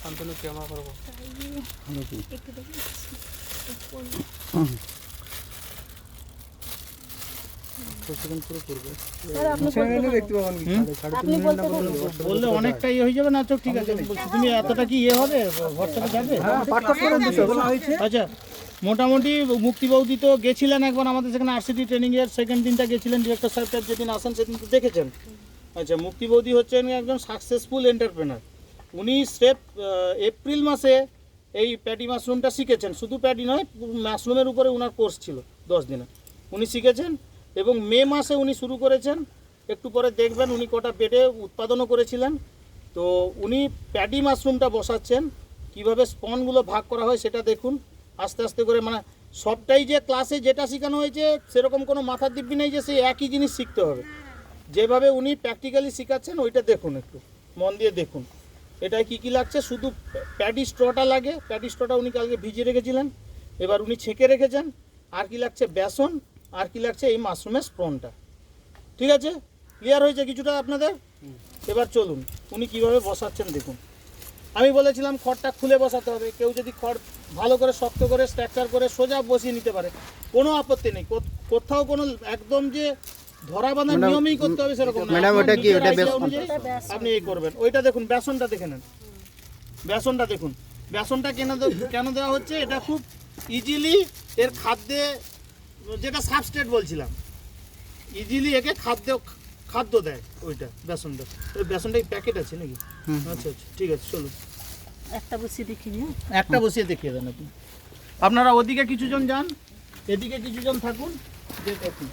শান্তনু কেমন করবো বললে অনেকটা ইয়ে হয়ে যাবে না। চোখ ঠিক আছে, তুমি এতটা কি ইয়ে হবে, হোয়াটসঅ্যাপে যাবে? আচ্ছা, মোটামুটি মুক্তি বৌদি তো গেছিলেন একবার আমাদের সেখানে আরসিডি ট্রেনিংয়ের সেকেন্ড দিনটা গেছিলেন, ডিরেক্টর সাহেব যেদিন আসেন সেদিন তো দেখেছেন। আচ্ছা, মুক্তি বৌদি হচ্ছেন একজন সাকসেসফুল এন্টারপ্রেনার। উনি স্রেফ এপ্রিল মাসে এই প্যাডি মাশরুমটা শিখেছেন। শুধু প্যাডি নয়, মাশরুমের উপরে ওনার কোর্স ছিল 10 দিনে, উনি শিখেছেন। এবং মে মাসে উনি শুরু করেছেন। একটু পরে দেখবেন উনি কটা বেডে উৎপাদনও করেছিলেন। তো উনি প্যাডি মাশরুমটা বসাচ্ছেন, কিভাবে স্পনগুলো ভাগ করা হয় সেটা দেখুন। আস্তে আস্তে করে, মানে সবটাই যে ক্লাসে যেটা শেখানো হয়েছে সেরকম কোনো মাথার দিব্যি নেই যে সেই একই জিনিস শিখতে হবে। যেভাবে উনি প্র্যাকটিক্যালি শেখাচ্ছেন ওইটা দেখুন, একটু মন দিয়ে দেখুন। এটায় কী কী লাগছে, শুধু প্যাডি স্ট্রটা লাগে। প্যাডি স্ট্রটা উনি কালকে ভিজিয়ে রেখেছিলেন, এবার উনি ছেঁকে রেখেছেন। আর কি লাগছে, বেসন। আর কি লাগছে, এই মাশরুমের স্পনটা। ঠিক আছে, ক্লিয়ার হয়েছে কিছুটা আপনাদের? এবার চলুন উনি কিভাবে বসাচ্ছেন দেখুন। আমি বলেছিলাম খড়টা খুলে বসাতে হবে। কেউ যদি খড় ভালো করে শক্ত করে স্ট্রাকচার করে সোজা বসিয়ে নিতে পারে, কোনো আপত্তি নেই। কোথাও কোনো একদম যে ধরা বাঁধা নিয়মেই করতে হবে সেরকম না। ম্যাডাম ওটা কি, ওটা আপনি এই করবেন। ওইটা দেখুন, বেসনটা দেখে নেন। বেসনটা দেখুন, বেসনটা কেন দেওয়া হচ্ছে, এটা খুব ইজিলি এর খাদ্যে, যেটা সাবস্ট্রেট বলছিলাম, ইজিলি একে খাদ্য দেয় ওইটা বেসনটা। ওই বেসনটা প্যাকেট আছে নাকি? আচ্ছা আচ্ছা, ঠিক আছে, চলুন একটা বসিয়ে দেখিয়ে দেন আপনি। আপনারা ওদিকে কিছুজন যান, এদিকে কিছুজন থাকুন, দেখুন।